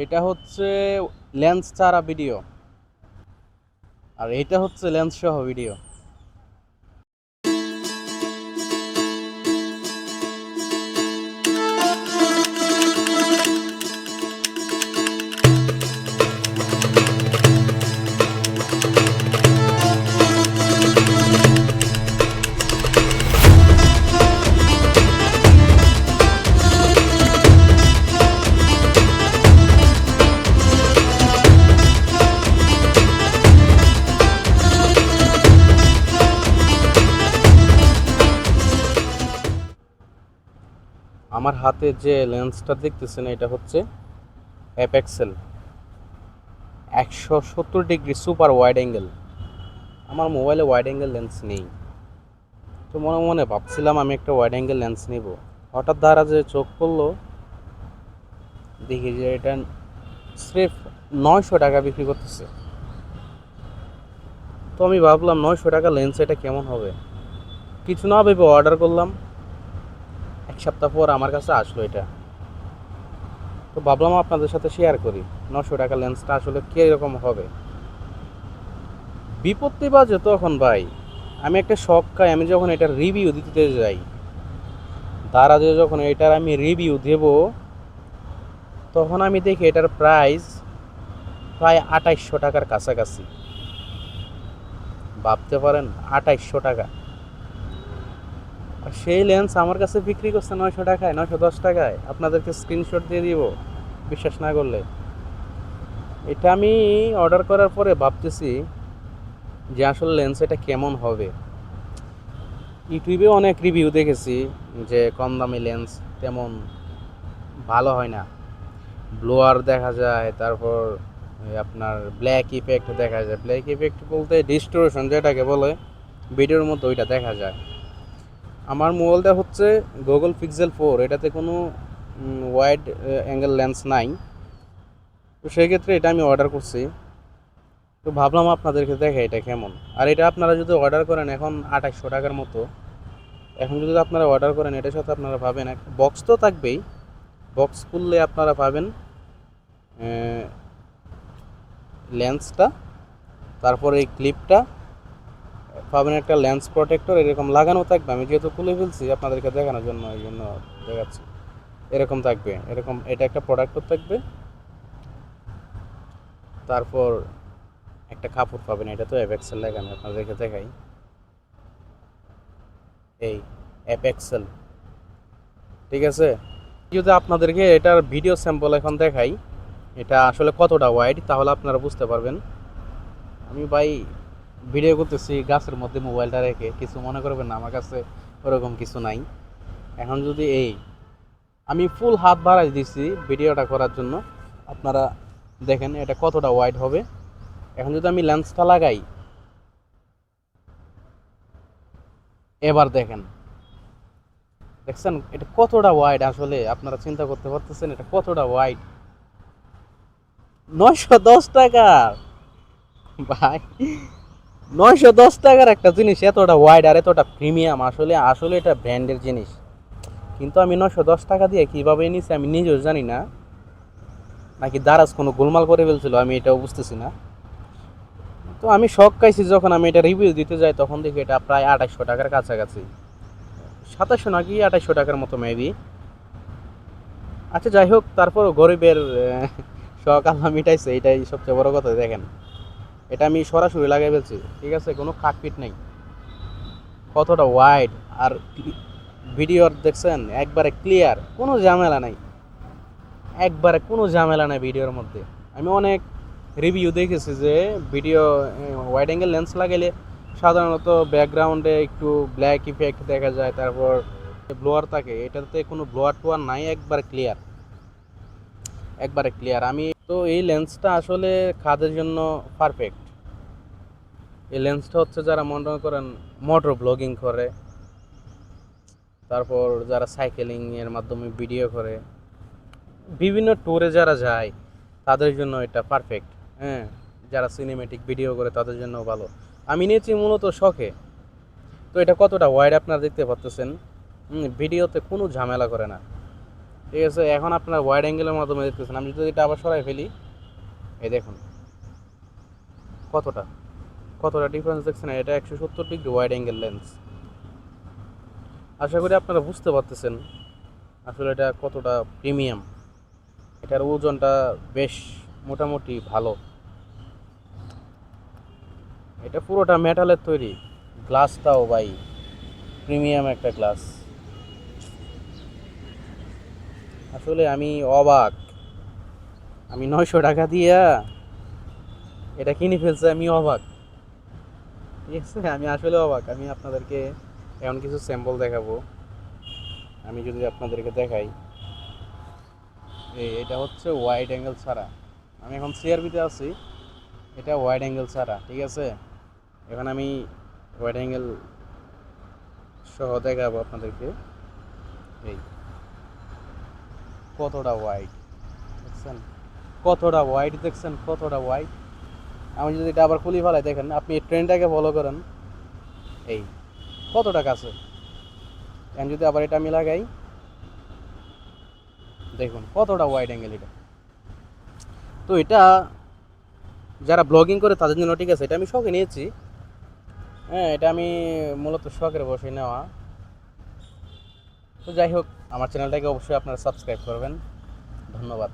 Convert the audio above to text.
এটা হচ্ছে লেন্স ছাড়া ভিডিও, আর এটা হচ্ছে লেন্স সহ ভিডিও। আমার হাতে যে লেন্সটা দেখতেছেন এটা হচ্ছে Apexel 170 degree super wide angle. আমার মোবাইলে ওয়াইড অ্যাঙ্গেল লেন্স নেই, তো মনে মনে ভাবছিলাম আমি একটা ওয়াইড অ্যাঙ্গেল লেন্স নিব। হঠাৎ দ্বারা যে চোখ পড়লো, দেখি যে এটা স্রেফ 900 টাকা বিক্রি করতেছে। তো আমি ভাবলাম 900 টাকা লেন্স এটা কেমন হবে, কিছু না ভেবে অর্ডার করলাম। 1 সপ্তাহ পর আমার কাছে আসলো এটা। তো ভাবলাম আপনাদের সাথে শেয়ার করি 900 টাকা লেন্সটা আসলে কীরকম হবে। বিপত্তি বাজে তখন ভাই, আমি একটা শখ খাই। আমি যখন এটার রিভিউ দিতে যাই, দারাজে যখন এটার আমি রিভিউ দেব, তখন আমি দেখি এটার প্রাইস প্রায় 2800 টাকার কাছাকাছি। ভাবতে পারেন, 2800 টাকা। আর সেই লেন্স আমার কাছে বিক্রি করছে 900 টাকায়, 910 টাকায়। আপনাদেরকে স্ক্রিনশট দিয়ে দিব বিশ্বাস না করলে। এটা আমি অর্ডার করার পরে ভাবতেছি যে আসলে লেন্স এটা কেমন হবে। ইউটিউবে অনেক রিভিউ দেখেছি যে কম দামি লেন্স তেমন ভালো হয় না, ব্লোয়ার দেখা যায়, তারপর আপনার ব্ল্যাক ইফেক্ট দেখা যায়। ব্ল্যাক ইফেক্ট বলতে ডিস্টোরেশন যেটাকে বলে ভিডিওর মধ্যে, ওইটা দেখা যায়। আমার মোবাইলটা হচ্ছে গুগল পিক্সেল 4, এটাতে কোনো ওয়াইড অ্যাঙ্গেল লেন্স নাই। তো সেই ক্ষেত্রে এটা আমি অর্ডার করছি। তো ভাবলাম আপনাদেরকে দেখে এটা কেমন। আর এটা আপনারা যদি অর্ডার করেন এখন 2800 টাকার মতো, এখন যদি আপনারা অর্ডার করেন এটার সাথে আপনারা পাবেন একটা বক্স, তো থাকবেই। বক্স খুললে আপনারা পাবেন লেন্সটা, তারপরে এই ক্লিপটা পাবেন, একটা লেন্স প্রোটেক্টর এরকম লাগানো থাকবে। আমি যেহেতু খুলে ফেলছি আপনাদেরকে দেখানোর জন্য, এই জন্য দেখাচ্ছি। এরকম থাকবে, এরকম এটা একটা প্রোডাক্টর থাকবে। তারপর একটা কাপড় পাবেন, এটা তো অ্যাপেক্সেল লাগানো, আপনাদেরকে দেখাই। এই অ্যাপেক্সেল, ঠিক আছে। যদি আপনাদেরকে এটার ভিডিও স্যাম্পল এখন দেখাই এটা আসলে কতটা ওয়াইড, তাহলে আপনারা বুঝতে পারবেন। আমি ভাই ভিডিও করতেছি গাছের মধ্যে মোবাইলটা রেখে, কিছু মনে করবেন না, আমার কাছে ওরকম কিছু নাই। এখন যদি আমি ফুল হাত বাড়াই দিছি ভিডিওটা করার জন্য, আপনারা দেখেন এটা কতটা ওয়াইড হবে। এখন যদি আমি লেন্সটা লাগাই, এবার দেখেন, দেখছেন এটা কতটা ওয়াইড। আসলে আপনারা চিন্তা করতে পারতেছেন এটা কতটা ওয়াইড। 910 টাকা ভাই, 910 টাকার একটা জিনিস এতটা ওয়াইড আর এতটা প্রিমিয়াম, আসলে আসলে এটা ব্র্যান্ডের জিনিস। কিন্তু আমি 910 টাকা দিয়ে কীভাবে নিছি আমি নিজেও জানি না, নাকি দারাজ কোনো গোলমাল করে ফেলছিল আমি এটাও বুঝতেছি না। তো আমি শখ খাইছি যখন আমি এটা রিভিউ দিতে যাই, তখন দেখি এটা প্রায় 2800 টাকার কাছাকাছি, 2700 নাকি 2800 টাকার মতো মেবি। আচ্ছা যাই হোক, তারপর গরিবের শখ আল্লাহ মিটাইছে, এটাই সবচেয়ে বড় কথা। দেখেন এটা আমি সরাসরি লাগাই ফেলছি, ঠিক আছে, কোনো কাটপিট নেই, কতটা ওয়াইড। আর ভিডিওর দেখছেন একবারে ক্লিয়ার, কোনো ঝামেলা নাই, একবারে কোনো ঝামেলা নাই ভিডিওর মধ্যে। আমি অনেক রিভিউ দেখেছি যে ভিডিও ওয়াইড অ্যাঙ্গেল লেন্স লাগাইলে সাধারণত ব্যাকগ্রাউন্ডে একটু ব্ল্যাক ইফেক্ট দেখা যায়, তারপর ব্লোয়ার থাকে। এটাতে কোনো ব্লোয়ার টোয়ার নাই, একবারে ক্লিয়ার, একবারে ক্লিয়ার। আমি তো এই লেন্সটা আসলে কাজের জন্য পারফেক্ট। এই লেন্সটা হচ্ছে যারা মনে করেন মোটর ব্লগিং করে, তারপর যারা সাইকেলিং এর মাধ্যমে ভিডিও করে, বিভিন্ন ট্যুরে যারা যায় তাদের জন্য এটা পারফেক্ট। হ্যাঁ, যারা সিনেমেটিক ভিডিও করে তাদের জন্য ভালো। আমি নিয়েছি মূলত শখে। তো এটা কতটা ওয়াইড আপনারা দেখতে পাচ্ছেন। ভিডিওতে কোনো ঝামেলা করে না, ঠিক আছে, এখন আপনারা ওয়াইড অ্যাঙ্গেলের মাধ্যমে দেখতেছেন। আমি যদি এটা আবার সরাই ফেলি, এই দেখুন কতটা কতটা ডিফারেন্স দেখছেন। এটা 170 ডিগ্রি ওয়াইড অ্যাঙ্গেল লেন্স। আশা করি আপনারা বুঝতে পারতেছেন আসলে এটা কতটা প্রিমিয়াম। এটার ওজনটা বেশ মোটামুটি ভালো। এটা পুরোটা মেটালের তৈরি, গ্লাসটাও ভাই প্রিমিয়াম একটা গ্লাস। আসলে আমি অবাক, আমি 900 টাকা দিয়া এটা কিনে ফেলছে, আমি অবাক। ঠিক আছে, আমি আসলে অবাক। আমি আপনাদেরকে এমন কিছু স্যাম্পল দেখাবো। আমি যদি আপনাদেরকে দেখাই, এটা হচ্ছে ওয়াইড অ্যাঙ্গেল ছাড়া। আমি এখন সিআরবিতে আছি, এটা ওয়াইড অ্যাঙ্গেল ছাড়া। ঠিক আছে, এখন আমি ওয়াইড অ্যাঙ্গেল সহ দেখাবো আপনাদেরকে। এই কতটা ওয়াইড দেখছেন, কতটা ওয়াইড দেখছেন, কতটা ওয়াইড। আমি যদি এটা আবার খুলি ফেলাই, দেখেন আপনি এই ট্রেনটাকে ফলো করেন, এই কতটা কাছে। এখন যদি আবার এটা আমি লাগাই, দেখুন কতটা ওয়াইড অ্যাঙ্গেল এটা। তো এটা যারা ব্লগিং করে তাদের জন্য ঠিক আছে, এটা আমি শখে নিয়েছি। হ্যাঁ, এটা আমি মূলত শখের বসে নেওয়া। তো যাই হোক, আমার চ্যানেলটাকে অবশ্যই আপনারা সাবস্ক্রাইব করবেন। ধন্যবাদ।